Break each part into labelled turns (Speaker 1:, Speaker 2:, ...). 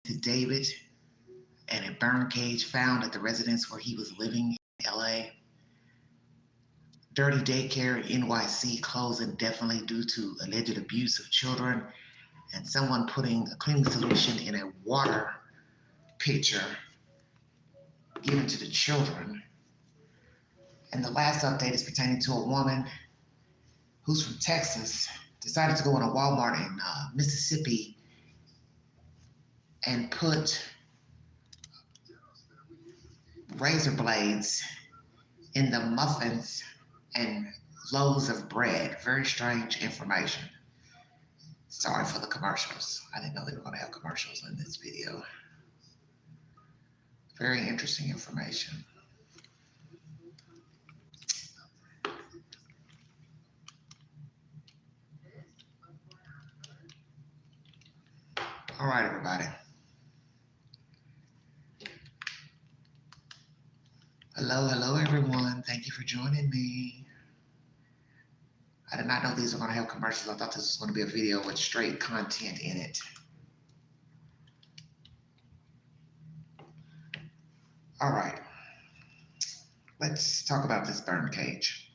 Speaker 1: to David and a burn cage found at the residence where he was living in LA. Dirty daycare in NYC closed indefinitely due to alleged abuse of children, and someone putting a cleaning solution in a water pitcher given to the children. And the last update is pertaining to a woman who's from Texas, decided to go in a Walmart in Mississippi and put razor blades in the muffins and loaves of bread. Very strange information. Sorry for the commercials. I didn't know they were going to have commercials in this video. Very interesting information. All right, everybody. Hello, everyone. Thank you for joining me. I did not know these were going to have commercials. I thought this was going to be a video with straight content in it. All right. Let's talk about this burn cage.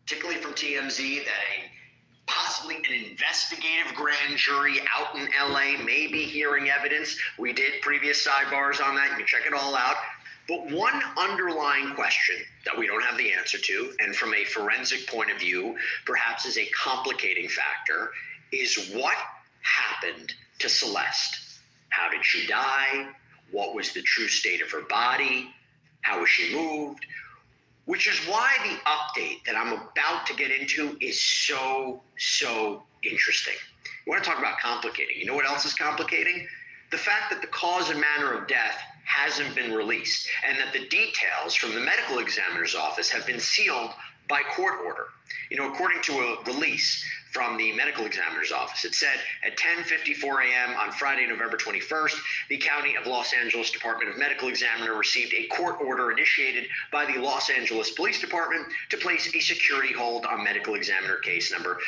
Speaker 2: Particularly from TMZ, that possibly an investigative grand jury out in LA may be hearing evidence. We did previous sidebars on that. You can check it all out. But one underlying question that we don't have the answer to, and from a forensic point of view, perhaps is a complicating factor, is what happened to Celeste? How did she die? What was the true state of her body? How was she moved? Which is why the update that I'm about to get into is so interesting. We want to talk about complicating. You know what else is complicating? The fact that the cause and manner of death hasn't been released, and that the details from the medical examiner's office have been sealed by court order. You know, according to a release from the medical examiner's office, it said at 10:54 a.m. on Friday, November 21st, the County of Los Angeles Department of Medical Examiner received a court order initiated by the Los Angeles Police Department to place a security hold on medical examiner case number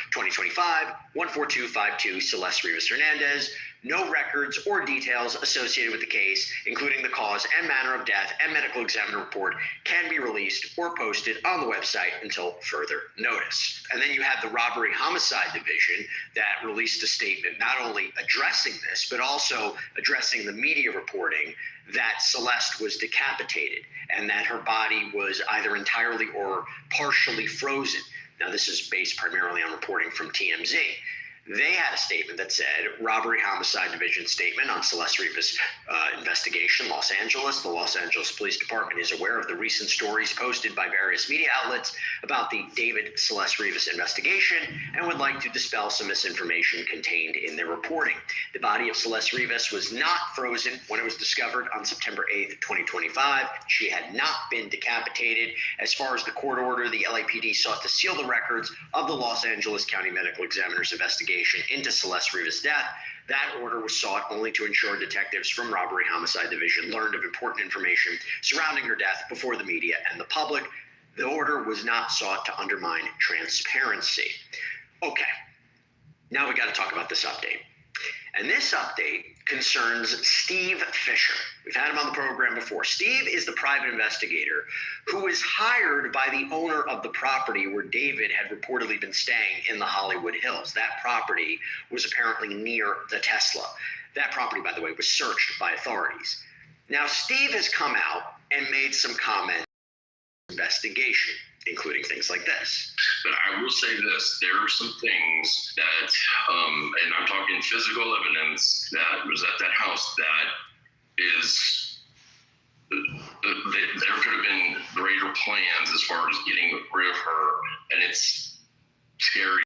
Speaker 2: 2025-14252 Celeste Rivas Hernandez. No records or details associated with the case, including the cause and manner of death and medical examiner report, can be released or posted on the website until further notice. And then you have the Robbery Homicide Division that released a statement not only addressing this, but also addressing the media reporting that Celeste was decapitated and that her body was either entirely or partially frozen. Now, this is based primarily on reporting from TMZ. They had a statement that said, Robbery Homicide Division statement on Celeste Rivas investigation, Los Angeles. The Los Angeles Police Department is aware of the recent stories posted by various media outlets about the David Celeste Rivas investigation and would like to dispel some misinformation contained in their reporting. The body of Celeste Rivas was not frozen when it was discovered on September 8th, 2025. She had not been decapitated. As far as the court order, the LAPD sought to seal the records of the Los Angeles County Medical Examiner's investigation into Celeste Rivas' death. That order was sought only to ensure detectives from Robbery Homicide Division learned of important information surrounding her death before the media and the public. The order was not sought to undermine transparency. Okay, now we got to talk about this update. And this update concerns Steve Fisher. We've had him on the program before. Steve is the private investigator who was hired by the owner of the property where David had reportedly been staying in the Hollywood Hills. That property was apparently near the Tesla. That property, by the way, was searched by authorities. Now, Steve has come out and made some comments on the investigation, including things like this.
Speaker 3: But I will say this, there are some things that, and I'm talking physical evidence that was at that house that is, there could have been greater plans as far as getting rid of her, and it's scary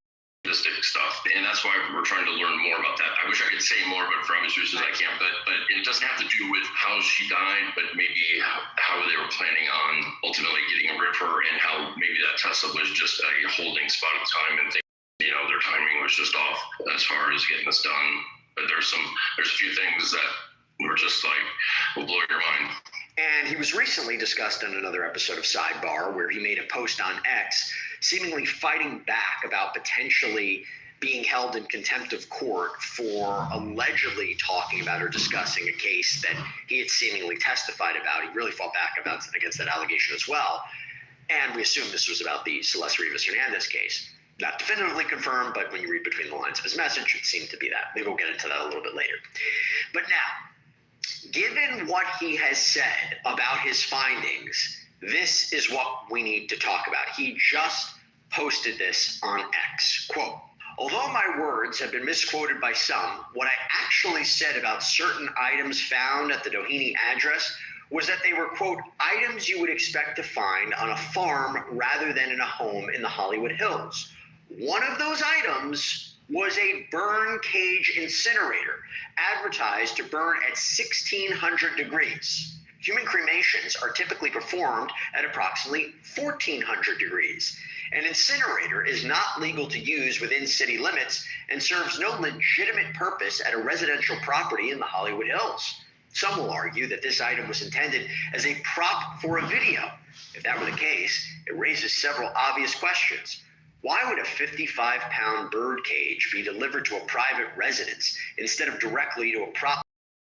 Speaker 3: stuff, and that's why we're trying to learn more about that. I wish I could say more, but for obvious reasons I can't, but it doesn't have to do with how she died, but maybe how they were planning on ultimately getting rid of her, and how maybe that Tesla was just a holding spot at the time, and their timing was just off as far as getting this done. But there's a few things that were just like, will blow your mind.
Speaker 2: And he was recently discussed on another episode of Sidebar, where he made a post on X seemingly fighting back about potentially being held in contempt of court for allegedly talking about or discussing a case that he had seemingly testified about. He really fought back against that allegation as well. And we assume this was about the Celeste Rivas Hernandez case. Not definitively confirmed, but when you read between the lines of his message, it seemed to be that. Maybe we'll get into that a little bit later. But now, given what he has said about his findings, this is what we need to talk about. He just posted this on X. Quote, "Although my words have been misquoted by some, what I actually said about certain items found at the Doheny address was that they were, quote, items you would expect to find on a farm rather than in a home in the Hollywood Hills. One of those items was a burn cage incinerator, advertised to burn at 1,600 degrees. Human cremations are typically performed at approximately 1,400 degrees. An incinerator is not legal to use within city limits and serves no legitimate purpose at a residential property in the Hollywood Hills. Some will argue that this item was intended as a prop for a video. If that were the case, it raises several obvious questions. Why would a 55-pound bird cage be delivered to a private residence instead of directly to a prop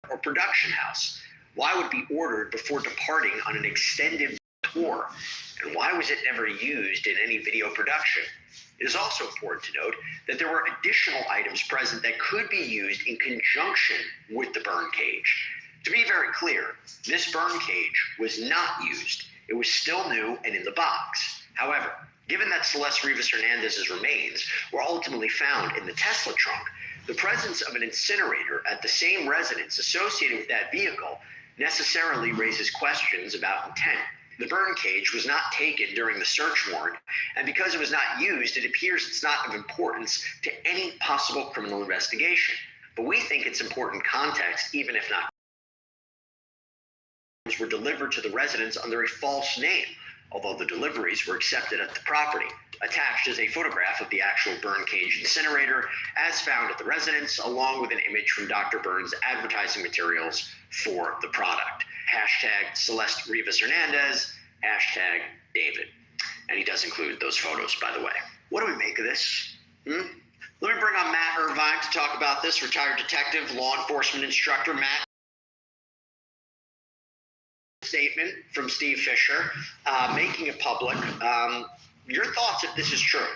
Speaker 2: or production house? Why would it be ordered before departing on an extended tour? And why was it never used in any video production? It is also important to note that there were additional items present that could be used in conjunction with the burn cage. To be very clear, this burn cage was not used. It was still new and in the box. However, given that Celeste Rivas Hernandez's remains were ultimately found in the Tesla trunk, the presence of an incinerator at the same residence associated with that vehicle necessarily raises questions about intent. The burn cage was not taken during the search warrant, and because it was not used, it appears it's not of importance to any possible criminal investigation. But we think it's important context, even if not. Were delivered to the residence under a false name, although the deliveries were accepted at the property. Attached is a photograph of the actual burn cage incinerator as found at the residence, along with an image from Dr. Burns' advertising materials for the product. Hashtag Celeste Rivas Hernandez, hashtag David. And he does include those photos, by the way. What do we make of this? Let me bring on Matt Irvine to talk about this, retired detective, law enforcement instructor. Matt. Statement from Steve Fisher, making it public. Your thoughts if this is true?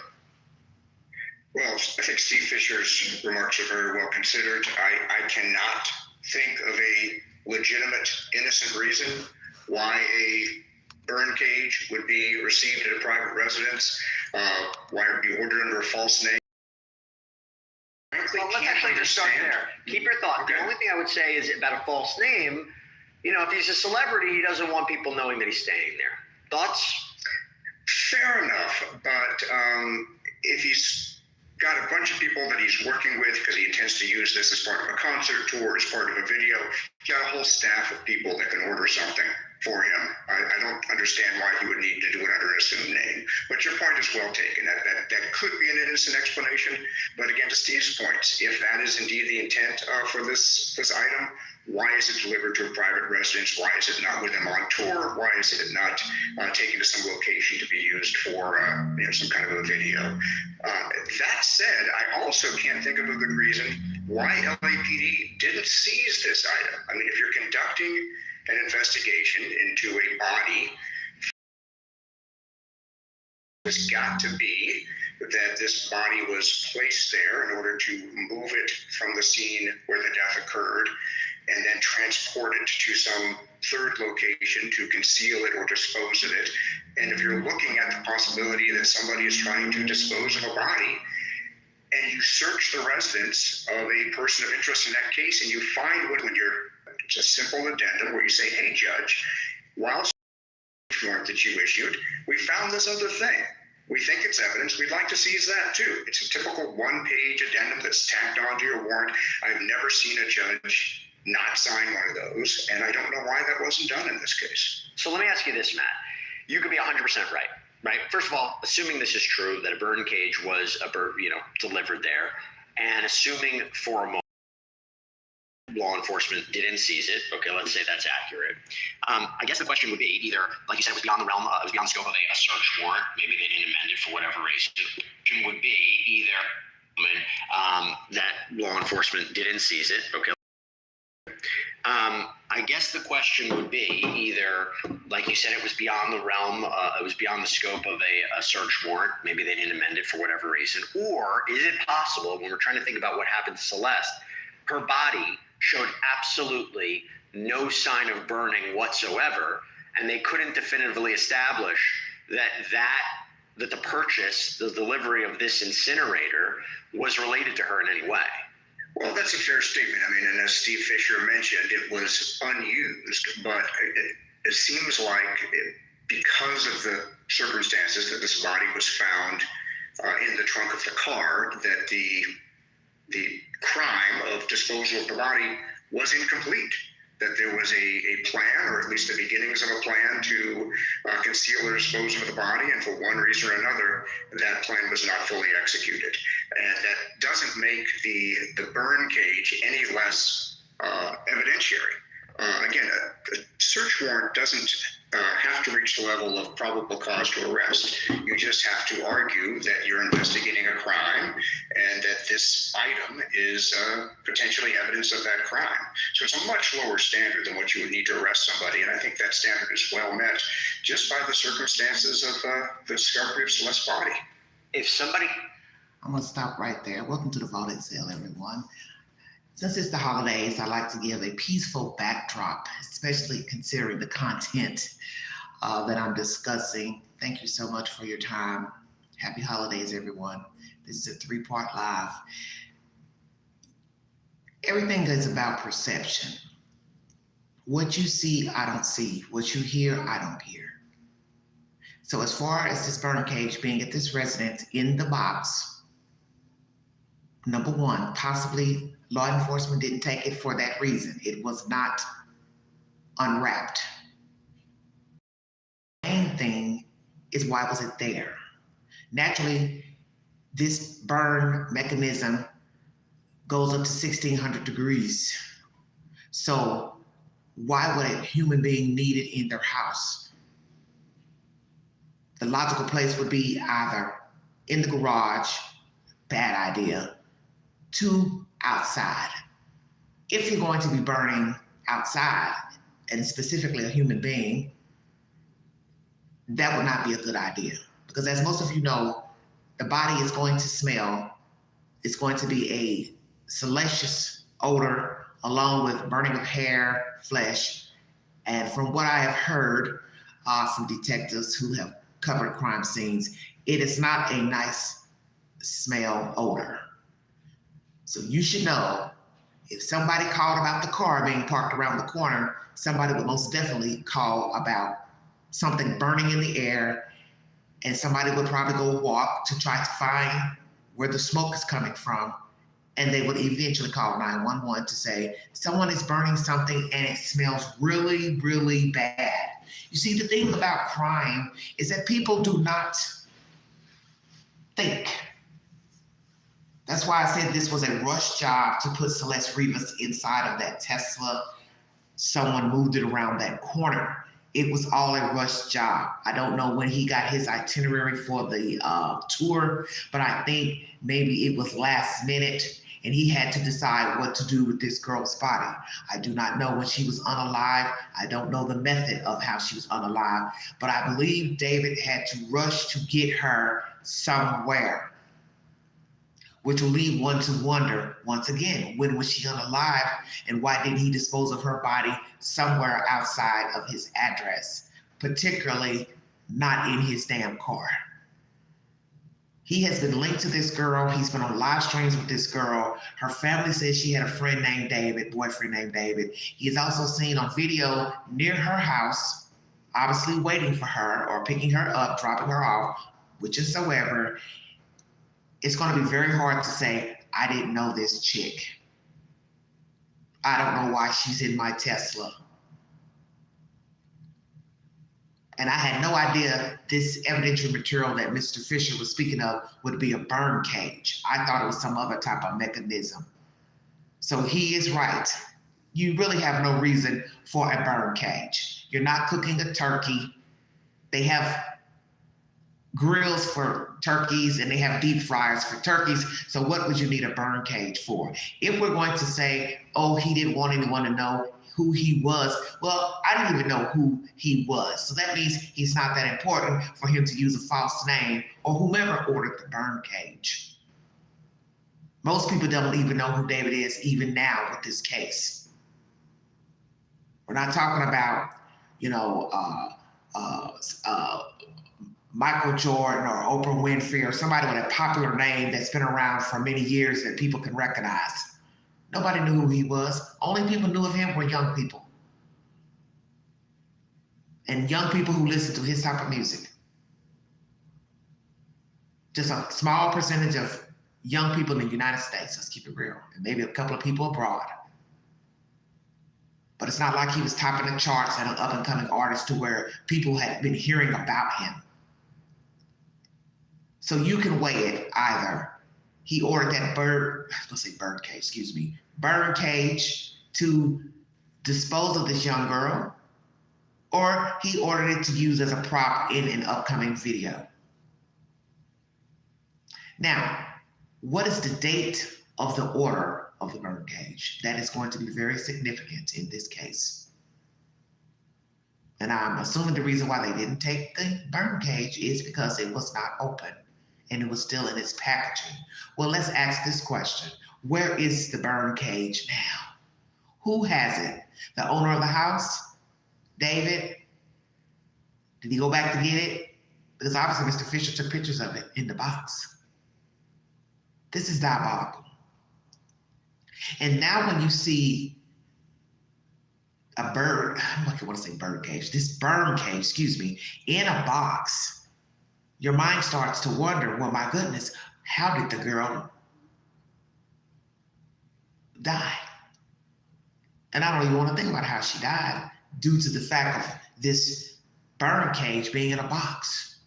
Speaker 4: Well, I think Steve Fisher's remarks are very well considered. I cannot think of a legitimate, innocent reason why a burn cage would be received at a private residence, why it would be ordered under a false name.
Speaker 2: Well, let's actually just start there. Keep your thought. Okay. The only thing I would say is about a false name. You know, if he's a celebrity, he doesn't want people knowing that he's staying there. Thoughts?
Speaker 4: Fair enough, but if he's got a bunch of people that he's working with because he intends to use this as part of a concert tour, as part of a video, he's got a whole staff of people that can order something for him. I don't understand why he would need to do it under an assumed name. But your point is well taken. That could be an innocent explanation. But again, to Steve's point, if that is indeed the intent for this item, why is it delivered to a private residence? Why is it not with them on tour? Why is it not taken to some location to be used for some kind of a video? That said, I also can't think of a good reason why LAPD didn't seize this item. I mean, if you're conducting an investigation into a body, it's got to be that this body was placed there in order to move it from the scene where the death occurred and then transport it to some third location to conceal it or dispose of it. And if you're looking at the possibility that somebody is trying to dispose of a body, and you search the residence of a person of interest in that case, and you find when you're it's a simple addendum where you say, hey, Judge, while warrant that you issued, we found this other thing. We think it's evidence. We'd like to seize that too. It's a typical one-page addendum that's tacked onto your warrant. I've never seen a judge not sign one of those, and I don't know why that wasn't done in this case.
Speaker 2: So let me ask you this, Matt. You could be 100% right? First of all, assuming this is true, that a burn cage was delivered there, and assuming for a moment law enforcement didn't seize it. Okay, let's say that's accurate. I guess the question would be either, like you said, it was beyond the realm, it was beyond the scope of a search warrant. Maybe they didn't amend it for whatever reason. The question would be either that law enforcement didn't seize it. Okay. I guess the question would be either, like you said, it was beyond the realm, it was beyond the scope of a search warrant. Maybe they didn't amend it for whatever reason. Or is it possible, when we're trying to think about what happened to Celeste, her body showed absolutely no sign of burning whatsoever, and they couldn't definitively establish that the purchase, the delivery of this incinerator was related to her in any way?
Speaker 4: Well, that's a fair statement. I mean, and as Steve Fisher mentioned, it was unused, but it seems like because of the circumstances that this body was found in the trunk of the car, that the crime of disposal of the body was incomplete. That there was a plan, or at least the beginnings of a plan, to conceal or dispose of the body, and for one reason or another, that plan was not fully executed. And that doesn't make the burn cage any less evidentiary. Again, a search warrant doesn't have to reach the level of probable cause to arrest. You just have to argue that you're investigating a crime and that this item is potentially evidence of that crime. So it's a much lower standard than what you would need to arrest somebody. And I think that standard is well met just by the circumstances of the discovery of Celeste's body.
Speaker 2: If somebody...
Speaker 1: I'm going to stop right there. Welcome to the Vaulted Cell, everyone. Since it's the holidays, I like to give a peaceful backdrop, especially considering the content that I'm discussing. Thank you so much for your time. Happy holidays, everyone. This is a 3-part live. Everything is about perception. What you see, I don't see. What you hear, I don't hear. So as far as this burn cage being at this residence in the box, number one, possibly law enforcement didn't take it for that reason. It was not unwrapped. The main thing is, why was it there? Naturally, this burn mechanism goes up to 1600 degrees. So why would a human being need it in their house? The logical place would be either in the garage, bad idea, to outside. If you're going to be burning outside, and specifically a human being, that would not be a good idea. Because as most of you know, the body is going to smell. It's going to be a salacious odor, along with burning of hair, flesh. And from what I have heard from detectives who have covered crime scenes, it is not a nice smell odor. So you should know, if somebody called about the car being parked around the corner, somebody would most definitely call about something burning in the air, and somebody would probably go walk to try to find where the smoke is coming from, and they would eventually call 911 to say, someone is burning something and it smells really, really bad. You see, the thing about crime is that people do not think. That's why I said this was a rush job to put Celeste Rivas inside of that Tesla. Someone moved it around that corner. It was all a rush job. I don't know when he got his itinerary for the tour, but I think maybe it was last minute and he had to decide what to do with this girl's body. I do not know when she was unalive. I don't know the method of how she was unalive, but I believe David had to rush to get her somewhere, which will leave one to wonder, once again, when was she unalive and why didn't he dispose of her body somewhere outside of his address, particularly not in his damn car. He has been linked to this girl. He's been on live streams with this girl. Her family says she had a friend named David, boyfriend named David. He is also seen on video near her house, obviously waiting for her or picking her up, dropping her off, whichsoever. It's going to be very hard to say, I didn't know this chick. I don't know why she's in my Tesla. And I had no idea this evidentiary material that Mr. Fisher was speaking of would be a burn cage. I thought it was some other type of mechanism. So he is right. You really have no reason for a burn cage. You're not cooking a turkey. They have grills for turkeys and they have deep fryers for turkeys. So what would you need a burn cage for? If we're going to say, oh, he didn't want anyone to know who he was, well, I didn't even know who he was. So that means he's not that important for him to use a false name or whomever ordered the burn cage. Most people don't even know who David is even now with this case. We're not talking about, Michael Jordan or Oprah Winfrey or somebody with a popular name that's been around for many years that people can recognize. Nobody knew who he was. Only people knew of him were young people. And young people who listen to his type of music. Just a small percentage of young people in the United States, let's keep it real, and maybe a couple of people abroad. But it's not like he was topping the charts and an up-and-coming artist to where people had been hearing about him. So you can weigh it either. He ordered that burn cage to dispose of this young girl, or he ordered it to use as a prop in an upcoming video. Now, what is the date of the order of the burn cage? That is going to be very significant in this case. And I'm assuming the reason why they didn't take the burn cage is because it was not open and it was still in its packaging. Well, let's ask this question. Where is the burn cage now? Who has it? The owner of the house? David? Did he go back to get it? Because obviously Mr. Fisher took pictures of it in the box. This is diabolical. And now when you see a bird, I don't want to say bird cage, this burn cage, in a box, your mind starts to wonder, well, my goodness, how did the girl die? And I don't even want to think about how she died due to the fact of this burn cage being in a box.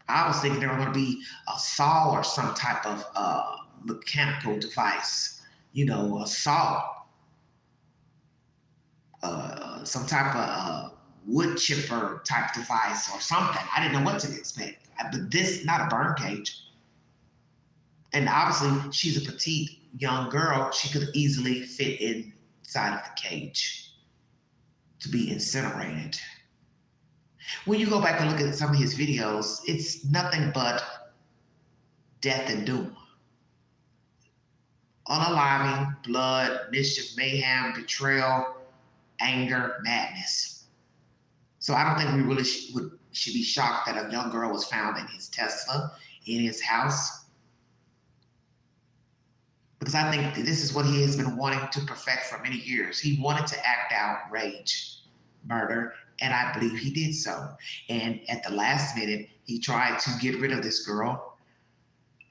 Speaker 1: I was thinking there were going to be a saw or some type of mechanical device, a saw, some type of wood chipper type device or something. I didn't know what to expect. But this, not a burn cage. And obviously, she's a petite young girl. She could easily fit inside of the cage to be incinerated. When you go back and look at some of his videos, it's nothing but death and doom. Unaliving, blood, mischief, mayhem, betrayal, anger, madness. So I don't think we really should be shocked that a young girl was found in his Tesla, in his house. Because I think this is what he has been wanting to perfect for many years. He wanted to act out rage, murder, and I believe he did so. And at the last minute, he tried to get rid of this girl.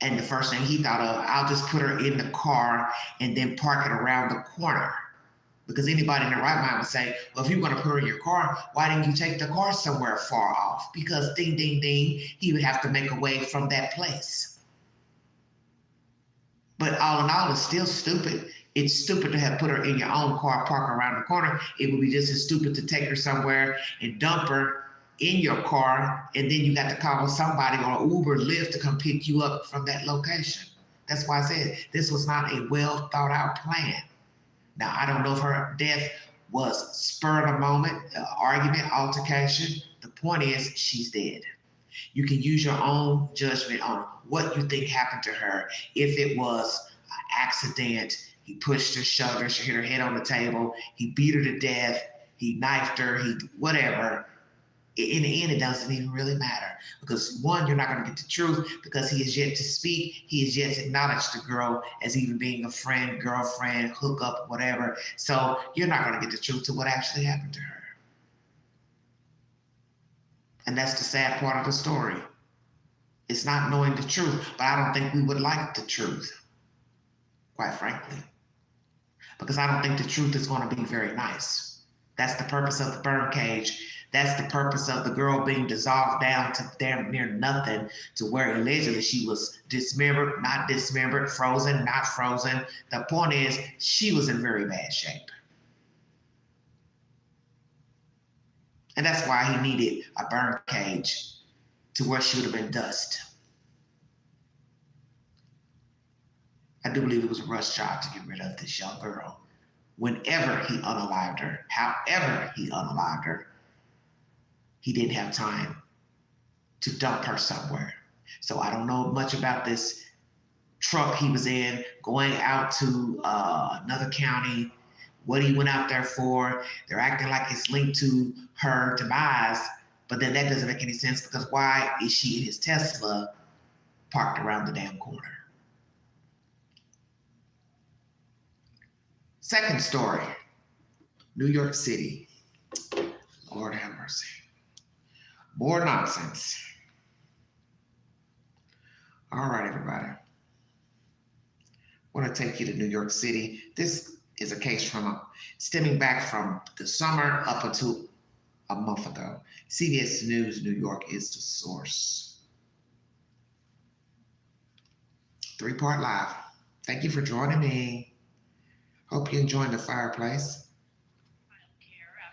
Speaker 1: And the first thing he thought of, I'll just put her in the car and then park it around the corner. Because anybody in their right mind would say, well, if you're going to put her in your car, why didn't you take the car somewhere far off? Because ding, ding, ding, he would have to make a way from that place. But all in all, it's still stupid. It's stupid to have put her in your own car, park around the corner. It would be just as stupid to take her somewhere and dump her in your car, and then you got to call somebody or Uber, Lyft to come pick you up from that location. That's why I said this was not a well thought out plan. Now, I don't know if her death was spur of the moment, argument, altercation. The point is, she's dead. You can use your own judgment on what you think happened to her. If it was an accident, he pushed her, shoved her, she hit her head on the table, he beat her to death, he knifed her, whatever. In the end, it doesn't even really matter. Because one, you're not going to get the truth because he is yet to speak. He is yet to acknowledge the girl as even being a friend, girlfriend, hookup, whatever. So you're not going to get the truth to what actually happened to her. And that's the sad part of the story. It's not knowing the truth, but I don't think we would like the truth, quite frankly. Because I don't think the truth is going to be very nice. That's the purpose of the burn cage. That's the purpose of the girl being dissolved down to damn near nothing, to where allegedly she was dismembered, not dismembered, frozen, not frozen. The point is, she was in very bad shape. And that's why he needed a burn cage to where she would have been dust. I do believe it was a rush job to get rid of this young girl. Whenever he unalived her, however he unalived her, he didn't have time to dump her somewhere. So I don't know much about this truck he was in, going out to another county, what he went out there for. They're acting like it's linked to her demise, but then that doesn't make any sense because why is she in his Tesla parked around the damn corner? Second story, New York City. Lord have mercy. More nonsense. All right, everybody. I want to take you to New York City. This is a case stemming back from the summer up until a month ago. CBS News New York is the source. 3-part live. Thank you for joining me. Hope you're enjoying the fireplace.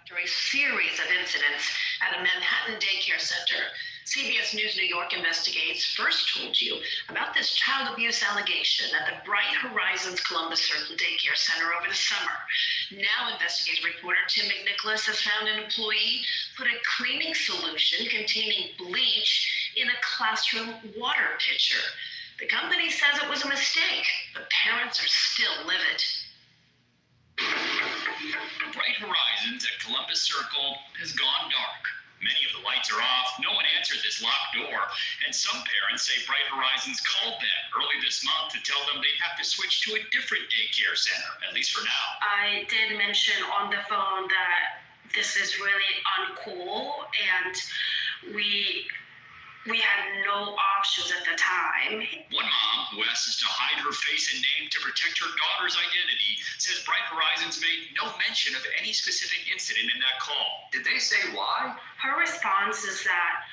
Speaker 5: After a series of incidents at a Manhattan daycare center, CBS News New York Investigates first told you about this child abuse allegation at the Bright Horizons Columbus Circle Daycare Center over the summer. Now investigative reporter Tim McNicholas has found an employee put a cleaning solution containing bleach in a classroom water pitcher. The company says it was a mistake, but parents are still livid.
Speaker 6: Bright Horizons at Columbus Circle has gone dark. Many of the lights are off, no one answered this locked door, and some parents say Bright Horizons called them early this month to tell them they'd have to switch to a different daycare center, at least for now.
Speaker 5: I did mention on the phone that this is really uncool, and we had no options at the time.
Speaker 6: One mom, who asked us to hide her face and name to protect her daughter's identity, says Bright Horizons made no mention of any specific incident in that call. Did they say why?
Speaker 5: Her response is that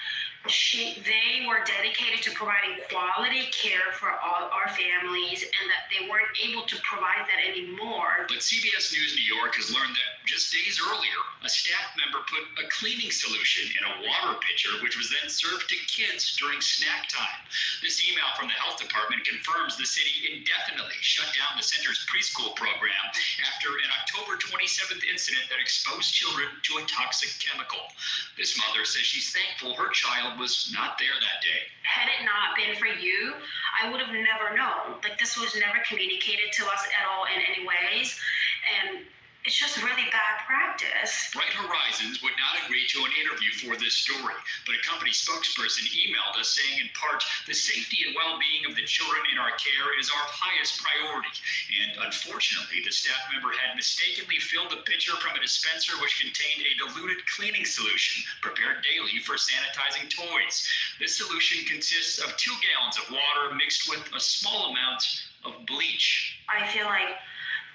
Speaker 5: they were dedicated to providing quality care for all our families and that they weren't able to provide that anymore.
Speaker 6: But CBS News New York has learned that just days earlier, a staff member put a cleaning solution in a water pitcher, which was then served to kids during snack time. This email from the health department confirms the city indefinitely shut down the center's preschool program after an October 27th incident that exposed children to a toxic chemical. This mother says she's thankful her child was not there that day.
Speaker 5: Had it not been for you, I would have never known. Like, this was never communicated to us at all in any ways. And it's just really bad practice.
Speaker 6: Bright Horizons would not agree to an interview for this story, but a company spokesperson emailed us saying in part, the safety and well-being of the children in our care is our highest priority. And unfortunately, the staff member had mistakenly filled the pitcher from a dispenser which contained a diluted cleaning solution prepared daily for sanitizing toys. This solution consists of 2 gallons of water mixed with a small amount of bleach.
Speaker 5: I feel like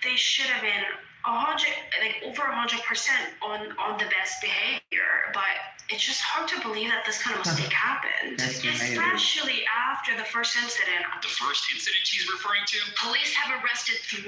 Speaker 5: they should have been over 100% on the best behavior, but it's just hard to believe that this kind of mistake happened, especially after the first incident.
Speaker 6: The first incident she's referring to?
Speaker 5: Police have arrested 3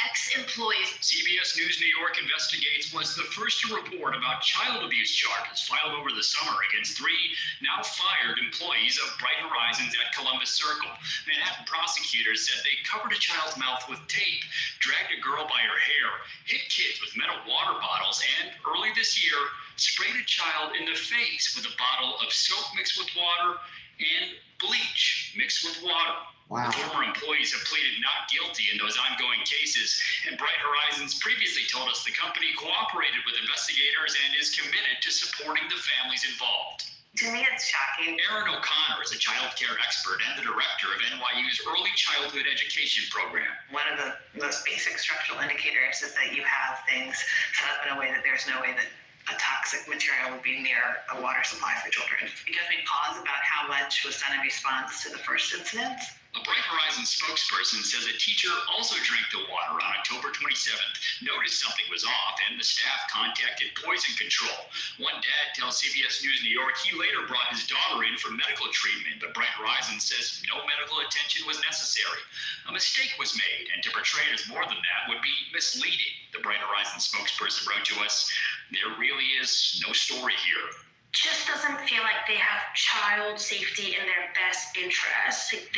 Speaker 5: ex-employees.
Speaker 6: CBS News New York Investigates was the first to report about child abuse charges filed over the summer against 3 now fired employees of Bright Horizons at Columbus Circle. Manhattan prosecutors said they covered a child's mouth with tape, dragged a girl by her hair, hit kids with metal water bottles, and early this year, sprayed a child in the face with a bottle of soap mixed with water and bleach mixed with water.
Speaker 1: Wow.
Speaker 6: The former employees have pleaded not guilty in those ongoing cases, and Bright Horizons previously told us the company cooperated with investigators and is committed to supporting the families involved.
Speaker 5: To me, it's shocking.
Speaker 6: Erin O'Connor is a child care expert and the director of NYU's Early Childhood Education Program.
Speaker 7: One of the most basic structural indicators is that you have things set up in a way that there's no way that a toxic material would be near a water supply for children. It gives me pause about how much was done in response to the first incident.
Speaker 6: A Bright Horizons spokesperson says a teacher also drank the water on October 27th, noticed something was off, and the staff contacted poison control. One dad tells CBS News New York he later brought his daughter in for medical treatment, but Bright Horizons says no medical attention was necessary. A mistake was made, and to portray it as more than that would be misleading. The Bright Horizons spokesperson wrote to us, "There really is no story here."
Speaker 8: just doesn't feel like they have child safety in their best interest. Like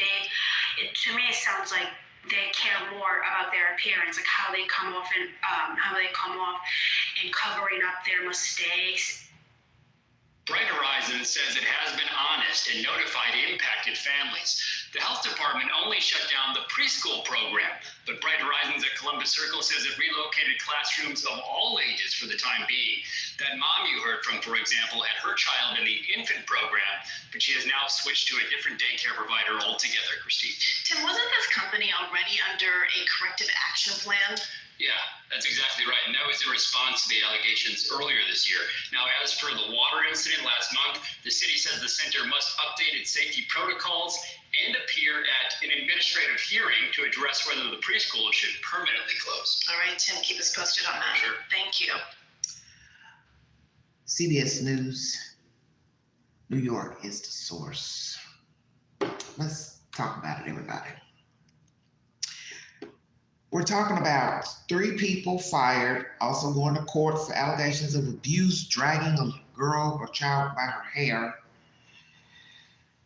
Speaker 8: to me, it sounds like they care more about their appearance, like how they come off and covering up their mistakes.
Speaker 6: Bright Horizons says it has been honest and notified impacted families. The health department only shut down the preschool program, but Bright Horizons at Columbus Circle says it relocated classrooms of all ages for the time being. That mom you heard from, for example, had her child in the infant program, but she has now switched to a different daycare provider altogether, Christine.
Speaker 5: Tim, wasn't this company already under a corrective action plan?
Speaker 6: Yeah, that's exactly right. And that was the response to the allegations earlier this year. Now, as for the water incident last month, the city says the center must update its safety protocols and appear at an administrative hearing to address whether the preschool should permanently close.
Speaker 5: All right, Tim, keep us posted on that.
Speaker 6: Sure.
Speaker 5: Thank you.
Speaker 1: CBS News, New York is the source. Let's talk about it, everybody. We're talking about 3 people fired, also going to court for allegations of abuse, dragging a girl or child by her hair,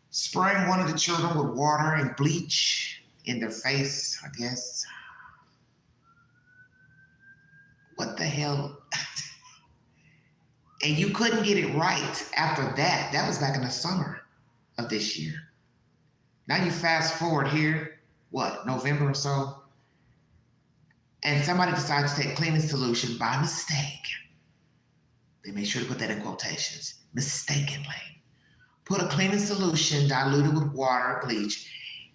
Speaker 1: spraying one of the children with water and bleach in their face, I guess. What the hell? And you couldn't get it right after that. That was back in the summer of this year. Now you fast forward here, what, November or so? And somebody decides to take cleaning solution by mistake. They made sure to put that in quotations, mistakenly. Put a cleaning solution diluted with water, bleach,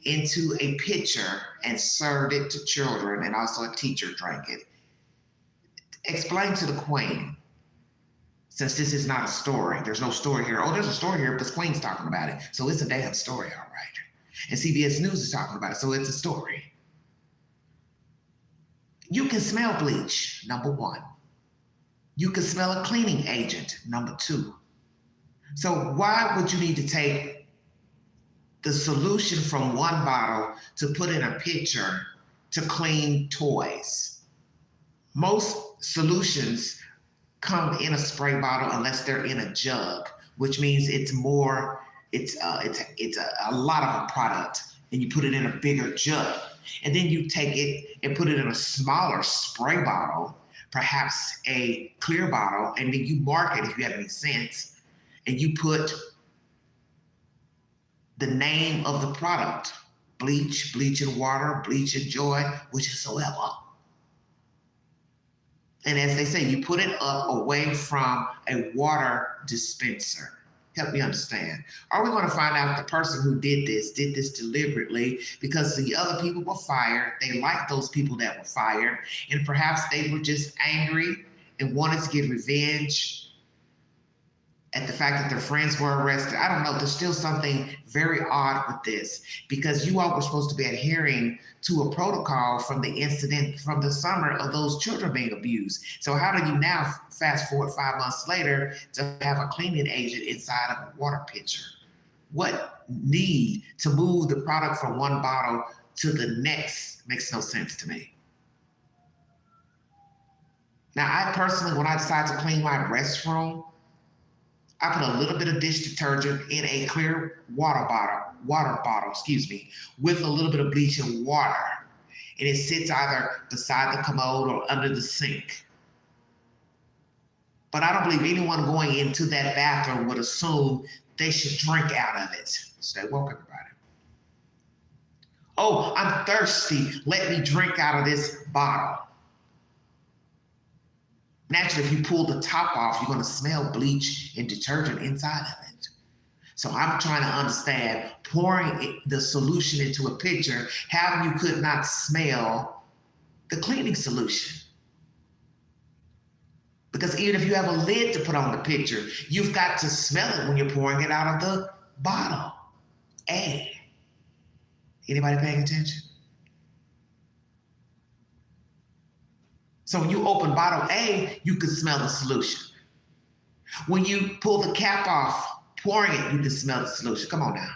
Speaker 1: into a pitcher and served it to children, and also a teacher drank it. Explain to the Queen, since this is not a story, there's no story here. Oh, there's a story here because Queen's talking about it. So it's a damn story, all right. And CBS News is talking about it, so it's a story. You can smell bleach, number 1. You can smell a cleaning agent, number 2. So why would you need to take the solution from one bottle to put in a pitcher to clean toys? Most solutions come in a spray bottle unless they're in a jug, which means it's a lot of a product, and you put it in a bigger jug. And then you take it and put it in a smaller spray bottle, perhaps a clear bottle, and then you mark it if you have any sense, and you put the name of the product, bleach, bleach and water, bleach and joy, whichsoever. And as they say, you put it up away from a water dispenser. Help me understand. Are we going to find out the person who did this deliberately because the other people were fired? They liked those people that were fired, and perhaps they were just angry and wanted to get revenge at the fact that their friends were arrested. I don't know. There's still something very odd with this because you all were supposed to be adhering to a protocol from the incident from the summer of those children being abused. So how do you now fast forward 5 months later to have a cleaning agent inside of a water pitcher? What need to move the product from one bottle to the next makes no sense to me. Now, I personally, when I decide to clean my restroom, I put a little bit of dish detergent in a clear water bottle, with a little bit of bleach and water. And it sits either beside the commode or under the sink. But I don't believe anyone going into that bathroom would assume they should drink out of it. Stay woke, everybody. Oh, I'm thirsty. Let me drink out of this bottle. Naturally, if you pull the top off, you're going to smell bleach and detergent inside of it. So I'm trying to understand pouring the solution into a pitcher, how you could not smell the cleaning solution. Because even if you have a lid to put on the pitcher, you've got to smell it when you're pouring it out of the bottle. Anybody paying attention? So when you open bottle A, you can smell the solution. When you pull the cap off, pouring it, you can smell the solution. Come on now.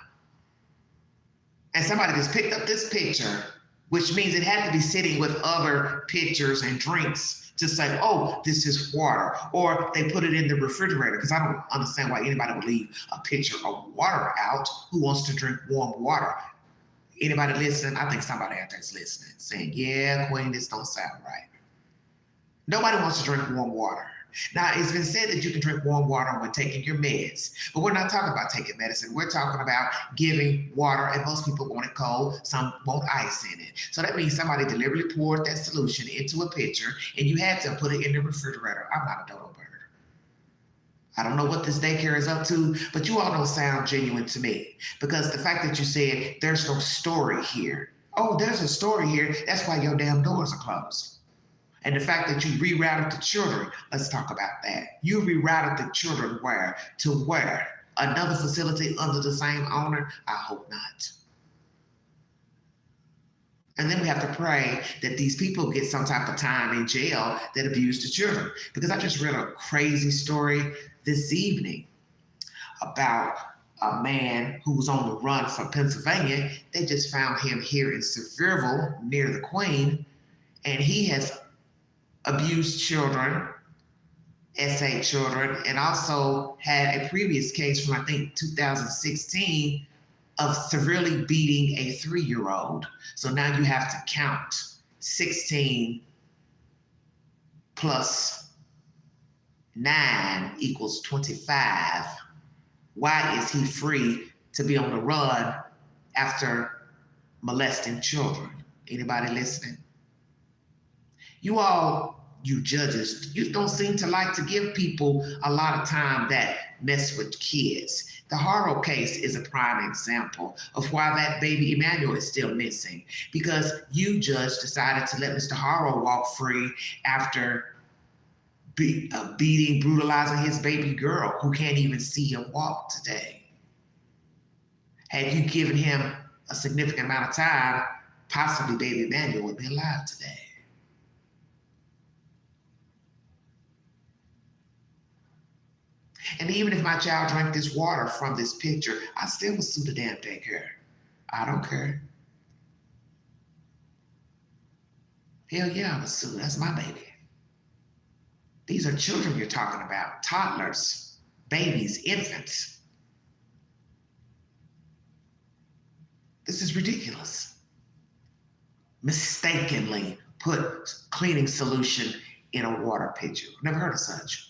Speaker 1: And somebody just picked up this pitcher, which means it had to be sitting with other pitchers and drinks to say, oh, this is water, or they put it in the refrigerator, because I don't understand why anybody would leave a pitcher of water out. Who wants to drink warm water? Anybody listening? I think somebody out there is listening, saying, yeah, Queen, this don't sound right. Nobody wants to drink warm water. Now, it's been said that you can drink warm water when taking your meds, but we're not talking about taking medicine. We're talking about giving water, and most people want it cold. Some want ice in it. So that means somebody deliberately poured that solution into a pitcher, and you had to put it in the refrigerator. I'm not a dodo bird. I don't know what this daycare is up to, but you all don't sound genuine to me, because the fact that you said there's no story here. Oh, there's a story here. That's why your damn doors are closed. And the fact that you rerouted the children, let's talk about that. You rerouted the children where? To where? Another facility under the same owner? I hope not. And then we have to pray that these people get some type of time in jail that abuse the children. Because I just read a crazy story this evening about a man who was on the run from Pennsylvania. They just found him here in Sevierville near the Queen, and he has abused children, SA children, and also had a previous case from, I think, 2016 of severely beating a 3-year-old. So now you have to count 16 plus 9 equals 25. Why is he free to be on the run after molesting children? Anybody listening? You all, you judges, you don't seem to like to give people a lot of time that mess with kids. The Harrow case is a prime example of why that baby Emmanuel is still missing, because you, judge, decided to let Mr. Harrow walk free after beating, brutalizing his baby girl who can't even see him walk today. Had you given him a significant amount of time, possibly baby Emmanuel would be alive today. And even if my child drank this water from this pitcher, I still would sue the damn daycare. I don't care. Hell yeah, I would sue. That's my baby. These are children you're talking about, toddlers, babies, infants. This is ridiculous. Mistakenly put cleaning solution in a water pitcher. Never heard of such.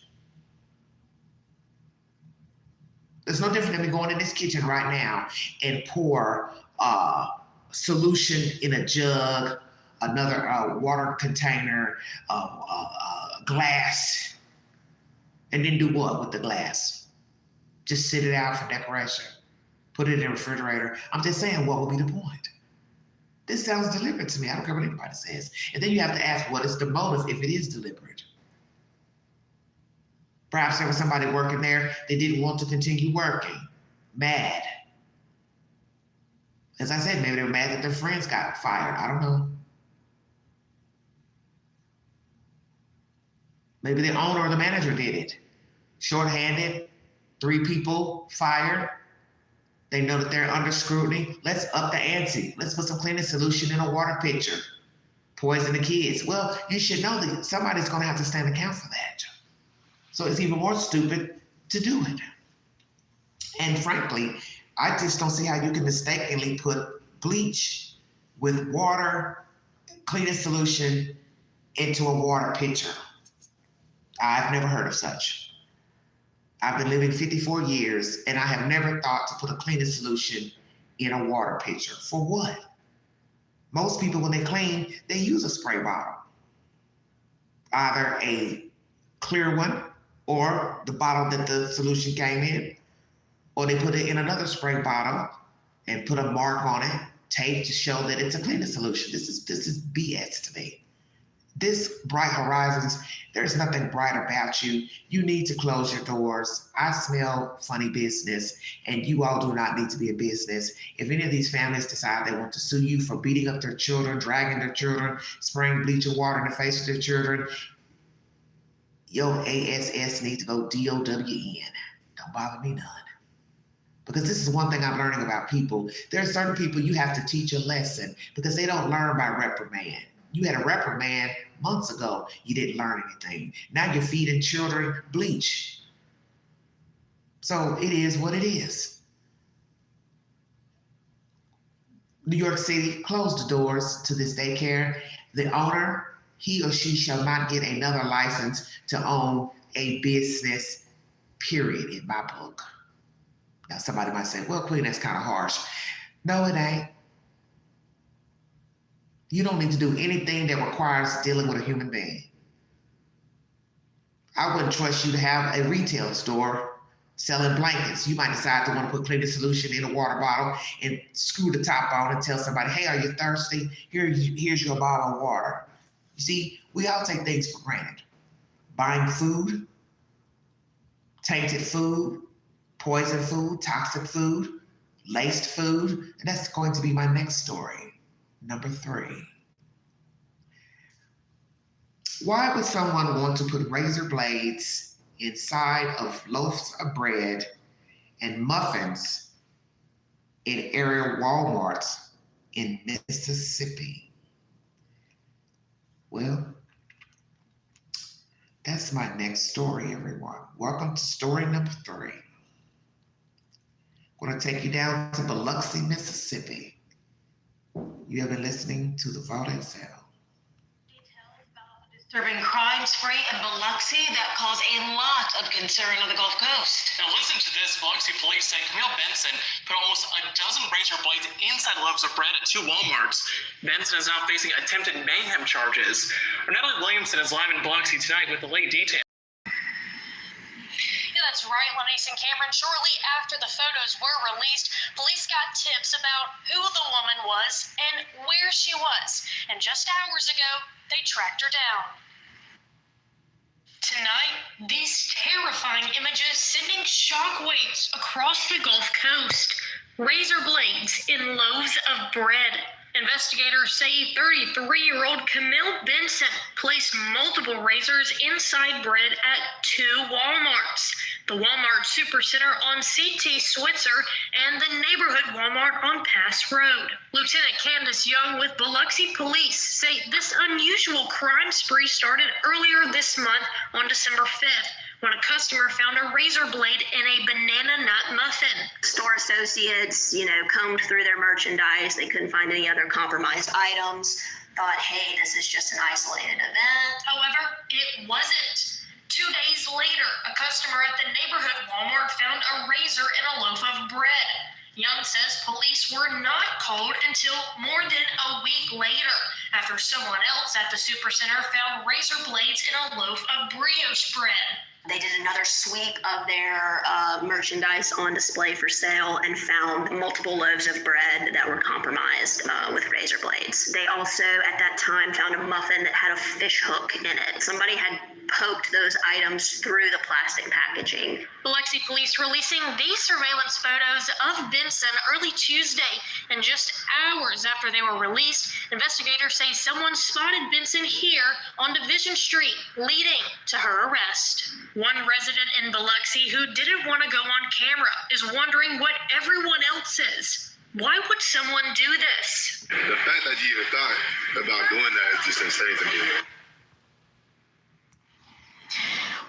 Speaker 1: There's no different than me going in this kitchen right now and pour solution in a jug, another water container, glass, and then do what with the glass? Just sit it out for decoration, put it in the refrigerator. I'm just saying, what would be the point? This sounds deliberate to me. I don't care what anybody says. And then you have to ask, what is the motive if it is deliberate? Perhaps there was somebody working there that didn't want to continue working, mad. As I said, maybe they were mad that their friends got fired. I don't know. Maybe the owner or the manager did it. Short-handed, 3 people fired. They know that they're under scrutiny. Let's up the ante. Let's put some cleaning solution in a water pitcher. Poison the kids. Well, you should know that somebody's going to have to stand account for that. So it's even more stupid to do it. And frankly, I just don't see how you can mistakenly put bleach with water, cleaning solution into a water pitcher. I've never heard of such. I've been living 54 years and I have never thought to put a cleaning solution in a water pitcher. For what? Most people, when they clean, they use a spray bottle. Either a clear one or the bottle that the solution came in, or they put it in another spray bottle and put a mark on it, tape to show that it's a cleaning solution. This is BS to me. This Bright Horizons, there's nothing bright about you. You need to close your doors. I smell funny business, and you all do not need to be a business. If any of these families decide they want to sue you for beating up their children, dragging their children, spraying bleaching water in the face of their children, your ASS needs to go DOWN. Don't bother me none. Because this is one thing I'm learning about people. There are certain people you have to teach a lesson because they don't learn by reprimand. You had a reprimand months ago. You didn't learn anything. Now you're feeding children bleach. So it is what it is. New York City closed the doors to this daycare. The owner, he or she shall not get another license to own a business, period, in my book. Now somebody might say, well, Queen, that's kind of harsh. No, it ain't. You don't need to do anything that requires dealing with a human being. I wouldn't trust you to have a retail store selling blankets. You might decide to want to put cleaning solution in a water bottle and screw the top on and tell somebody, hey, are you thirsty? Here's your bottle of water. You see, we all take things for granted. Buying food, tainted food, poison food, toxic food, laced food, and that's going to be my next story. Number 3. Why would someone want to put razor blades inside of loaves of bread and muffins in area Walmarts in Mississippi? Well, that's my next story, everyone. Welcome to story number 3. I'm going to take you down to Biloxi, Mississippi. You have been listening to the Valdez Cell.
Speaker 5: Disturbing crime spree in Biloxi that caused a lot of concern on the Gulf Coast.
Speaker 9: Now listen to this. Biloxi police say Camille Benson put almost a dozen razor blades inside loaves of bread at 2 Walmarts. Benson is now facing attempted mayhem charges. Natalie Williamson is live in Biloxi tonight with the late details.
Speaker 10: That's right, Lenise and Cameron. Shortly after the photos were released, police got tips about who the woman was and where she was. And just hours ago, they tracked her down. Tonight, these terrifying images sending shockwaves across the Gulf Coast. Razor blades in loaves of bread. Investigators say 33-year-old Camille Benson placed multiple razors inside bread at 2 Walmarts. The Walmart Supercenter on CT Switzer and the neighborhood Walmart on Pass Road. Lieutenant Candace Young with Biloxi Police say this unusual crime spree started earlier this month on December 5th when a customer found a razor blade in a banana nut muffin.
Speaker 11: Store associates, combed through their merchandise. They couldn't find any other compromised items. Thought, hey, this is just an isolated event.
Speaker 10: However, it wasn't. 2 days later, a customer at the neighborhood Walmart found a razor in a loaf of bread. Young says police were not called until more than a week later, after someone else at the Supercenter found razor blades in a loaf of brioche bread.
Speaker 11: They did another sweep of their merchandise on display for sale and found multiple loaves of bread that were compromised with razor blades. They also, at that time, found a muffin that had a fish hook in it. Somebody had poked those items through the plastic packaging.
Speaker 10: Biloxi police releasing these surveillance photos of Benson early Tuesday, and just hours after they were released, investigators say someone spotted Benson here on Division Street, leading to her arrest. One resident in Biloxi who didn't want to go on camera is wondering what everyone else is. Why would someone do this?
Speaker 12: The fact that you even thought about doing that is just insane to me.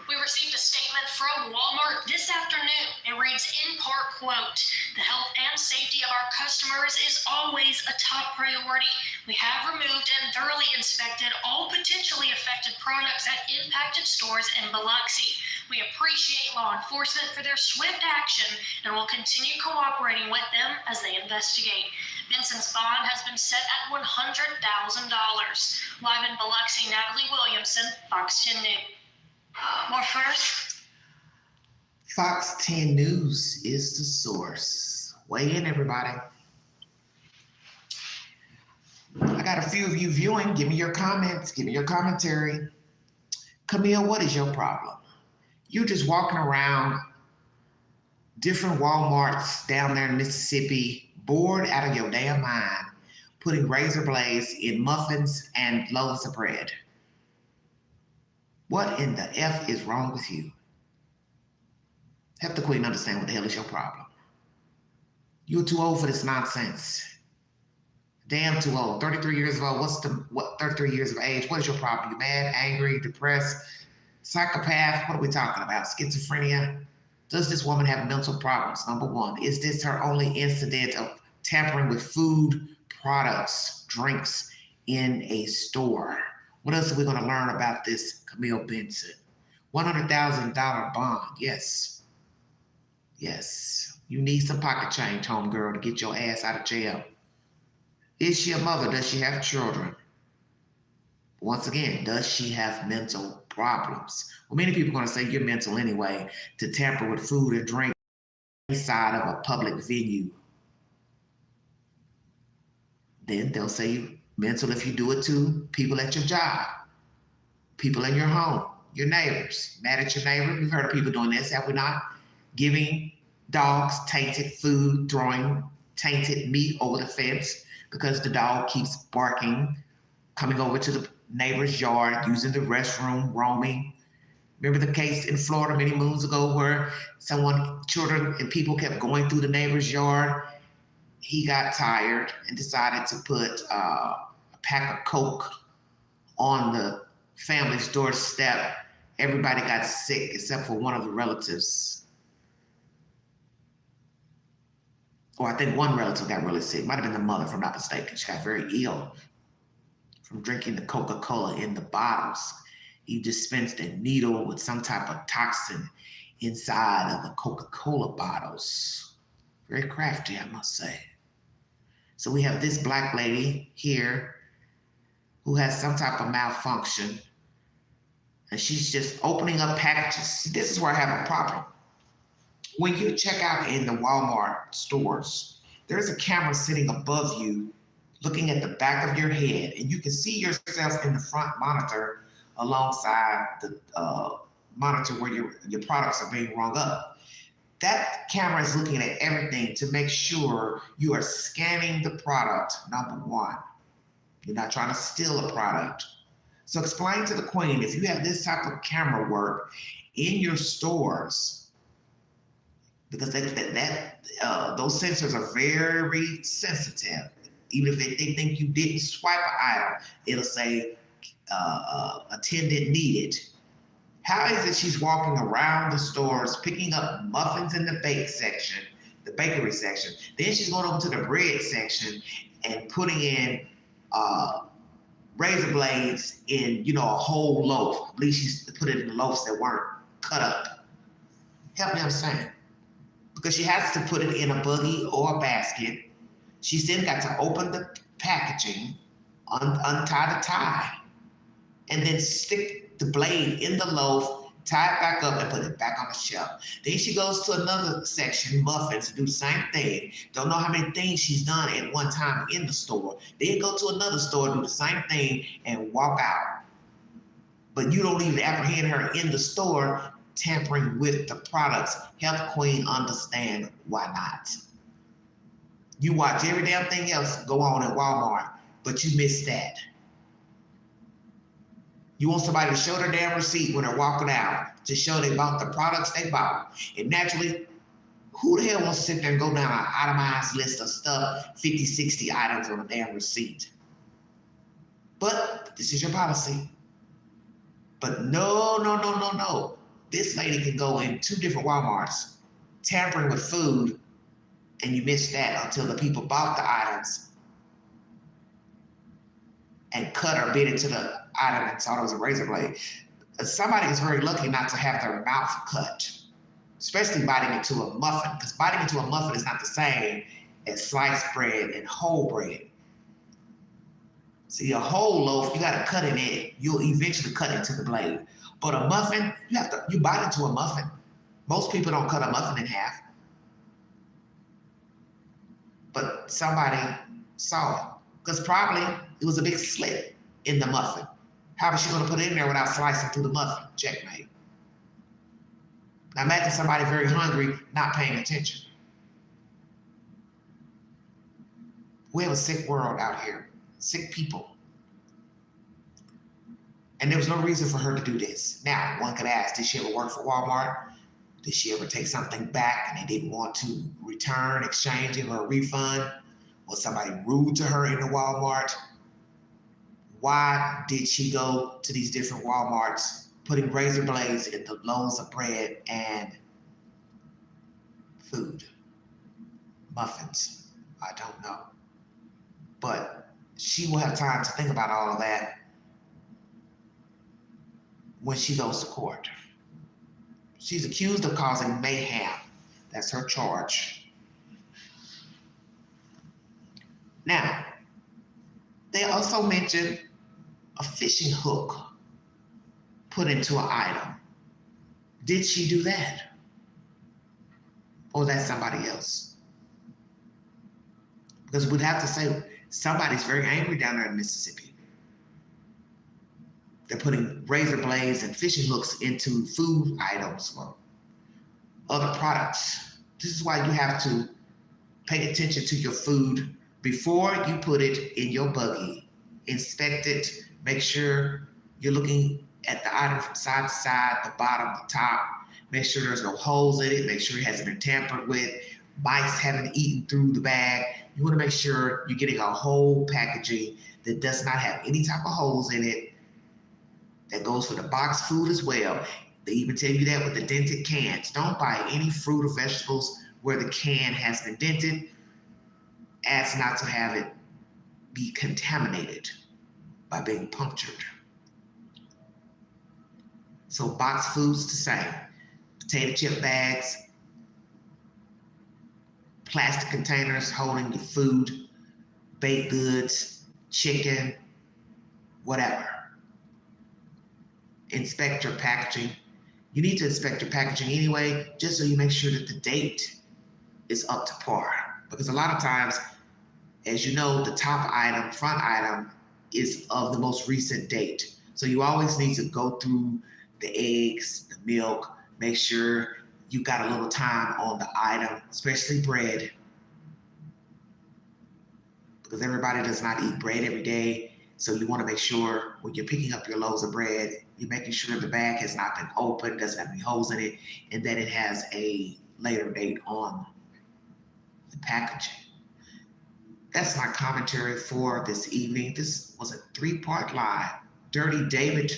Speaker 10: We received a statement from Walmart this afternoon. It reads in part, quote, "The health and safety of our customers is always a top priority. We have removed and thoroughly inspected all potentially affected products at impacted stores in Biloxi. We appreciate law enforcement for their swift action and will continue cooperating with them as they investigate." Benson's bond has been set at $100,000. Live in Biloxi, Natalie Williamson, Fox 10 News. More first.
Speaker 1: Fox 10 News is the source. Weigh in, everybody. I got a few of you viewing. Give me your comments. Give me your commentary. Camille, what is your problem? You're just walking around different Walmarts down there in Mississippi, bored out of your damn mind, putting razor blades in muffins and loaves of bread. What in the F is wrong with you? Have the Queen understand what the hell is your problem. You're too old for this nonsense. Damn too old. 33 years old. 33 years of age? What is your problem? You mad, angry, depressed, psychopath? What are we talking about? Schizophrenia? Does this woman have mental problems? Number one. Is this her only incident of tampering with food, products, drinks in a store? What else are we going to learn about this Camille Benson? $100,000 bond. Yes. Yes. You need some pocket change, homegirl, to get your ass out of jail. Is she a mother? Does she have children? Once again, does she have mental problems? Well, many people are going to say you're mental anyway to tamper with food and drink inside of a public venue. Then they'll say you're mental if you do it to people at your job, people in your home, your neighbors. Mad at your neighbor? We've heard of people doing this, have we not? Giving dogs tainted food, throwing tainted meat over the fence because the dog keeps barking, coming over to the neighbor's yard, using the restroom, roaming. Remember the case in Florida many moons ago where children and people kept going through the neighbor's yard? He got tired and decided to put a pack of Coke on the family's doorstep. Everybody got sick except for one of the relatives. Or I think one relative got really sick. Might have been the mother, if I'm not mistaken. She got very ill from drinking the Coca-Cola in the bottles. He dispensed a needle with some type of toxin inside of the Coca-Cola bottles. Very crafty, I must say. So we have this black lady here who has some type of malfunction, and she's just opening up packages. This is where I have a problem. When you check out in the Walmart stores, there's a camera sitting above you looking at the back of your head, and you can see yourself in the front monitor alongside the monitor where your products are being rung up. That camera is looking at everything to make sure you are scanning the product, number one. You're not trying to steal a product. So explain to the queen, if you have this type of camera work in your stores, because those sensors are very sensitive. Even if they think you didn't swipe an item, it'll say attendant needed. How is it she's walking around the stores, picking up muffins in the bakery section. Then she's going over to the bread section and putting in razor blades in, a whole loaf. I believe she's put it in loaves that weren't cut up. Help me understand. Because she has to put it in a buggy or a basket. She's then got to open the packaging, untie the tie, and then stick the blade in the loaf, tie it back up, and put it back on the shelf. Then she goes to another section, muffins, to do the same thing. Don't know how many things she's done at one time in the store. Then go to another store, do the same thing, and walk out. But you don't even apprehend her in the store tampering with the products. Help Queen understand why not. You watch every damn thing else go on at Walmart, but you miss that. You want somebody to show their damn receipt when they're walking out to show they bought the products they bought. And naturally, who the hell wants to sit there and go down an itemized list of stuff, 50, 60 items on a damn receipt? But this is your policy. But no. This lady can go in 2 different Walmarts, tampering with food, and you miss that until the people bought the items and cut or bit into the item and thought it was a razor blade. Somebody is very lucky not to have their mouth cut, especially biting into a muffin, because biting into a muffin is not the same as sliced bread and whole bread. See, a whole loaf, you got to cut in it. You'll eventually cut into the blade. But a muffin, you bite into a muffin. Most people don't cut a muffin in half. But somebody saw it, because probably it was a big slit in the muffin. How was she going to put it in there without slicing through the muffin? Checkmate. Now imagine somebody very hungry not paying attention. We have a sick world out here, sick people. And there was no reason for her to do this. Now, one could ask, did she ever work for Walmart? Did she ever take something back and they didn't want to return, exchange it, or a refund? Was somebody rude to her in the Walmart? Why did she go to these different Walmarts, putting razor blades in the loaves of bread and food? Muffins. I don't know. But she will have time to think about all of that when she goes to court. She's accused of causing mayhem. That's her charge. Now, they also mentioned a fishing hook put into an item. Did she do that? Or that's somebody else? Because we'd have to say somebody's very angry down there in Mississippi. They're putting razor blades and fishing hooks into food items or other products. This is why you have to pay attention to your food before you put it in your buggy. Inspect it, make sure you're looking at the item from side to side, the bottom, the top. Make sure there's no holes in it, make sure it hasn't been tampered with. Mice haven't eaten through the bag. You want to make sure you're getting a whole packaging that does not have any type of holes in it. That goes for the boxed food as well. They even tell you that with the dented cans. Don't buy any fruit or vegetables where the can has been dented, as not to have it be contaminated by being punctured. So boxed foods the same. Potato chip bags, plastic containers holding your food, baked goods, chicken, whatever. Inspect your packaging. You need to inspect your packaging anyway, just so you make sure that the date is up to par. Because a lot of times, as you know, the top item, front item, is of the most recent date. So you always need to go through the eggs, the milk, make sure you got a little time on the item, especially bread. Because everybody does not eat bread every day. So you want to make sure when you're picking up your loaves of bread, you're making sure the bag has not been opened, doesn't have any holes in it, and that it has a later date on the packaging. That's my commentary for this evening. This was a 3-part live. Dirty David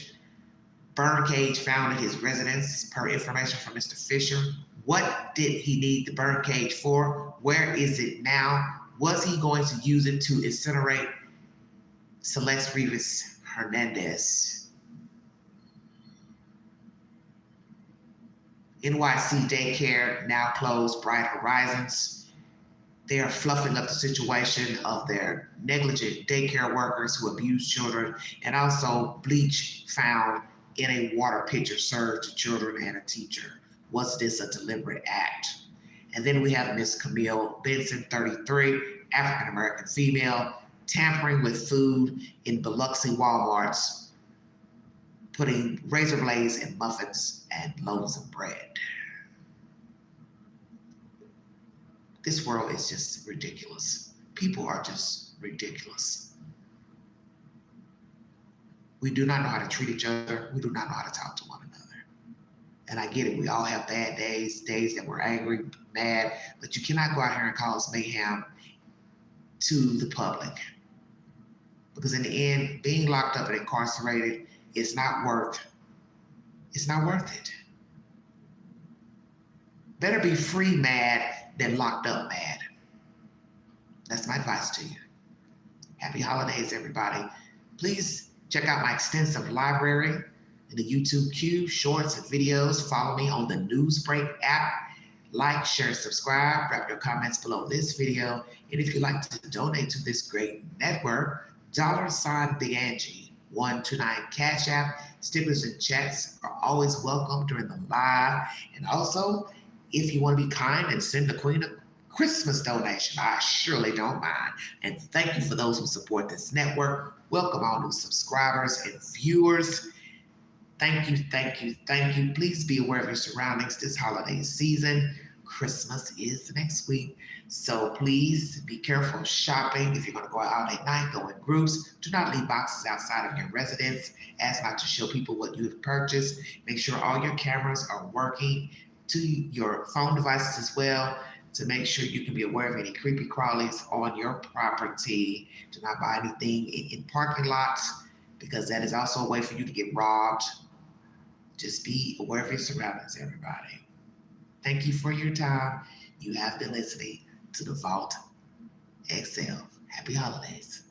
Speaker 1: burn cage found at his residence, per information from Mr. Fisher. What did he need the burn cage for? Where is it now? Was he going to use it to incinerate Celeste Rivas Hernandez? NYC daycare now closed. Bright Horizons. They are fluffing up the situation of their negligent daycare workers who abuse children, and also bleach found in a water pitcher served to children and a teacher. Was this a deliberate act? And then we have Miss Camille Benson, 33, African-American female, tampering with food in Biloxi Walmarts, putting razor blades in muffins and loaves of bread. This world is just ridiculous. People are just ridiculous. We do not know how to treat each other. We do not know how to talk to one another. And I get it. We all have bad days, days that we're angry, mad, but you cannot go out here and cause mayhem to the public. Because in the end, being locked up and incarcerated is not worth it. Better be free mad than locked up mad. That's my advice to you. Happy holidays, everybody. Please check out my extensive library in the YouTube queue, shorts and videos. Follow me on the Newsbreak app. Like, share, subscribe. Drop your comments below this video. And if you'd like to donate to this great network, $ Big Angie 129 Cash App. Stickers and checks are always welcome during the live. And also, if you want to be kind and send the Queen a Christmas donation, I surely don't mind. And thank you for those who support this network. Welcome all new subscribers and viewers. Thank you, thank you, thank you. Please be aware of your surroundings this holiday season. Christmas is next week. So please be careful shopping. If you're going to go out at night, go in groups. Do not leave boxes outside of your residence. Ask not to show people what you have purchased. Make sure all your cameras are working to your phone devices as well. to make sure you can be aware of any creepy crawlies on your property. Do not buy anything in parking lots, because that is also a way for you to get robbed. Just be aware of your surroundings, everybody. Thank you for your time. You have been listening to the Vault XL. Happy holidays.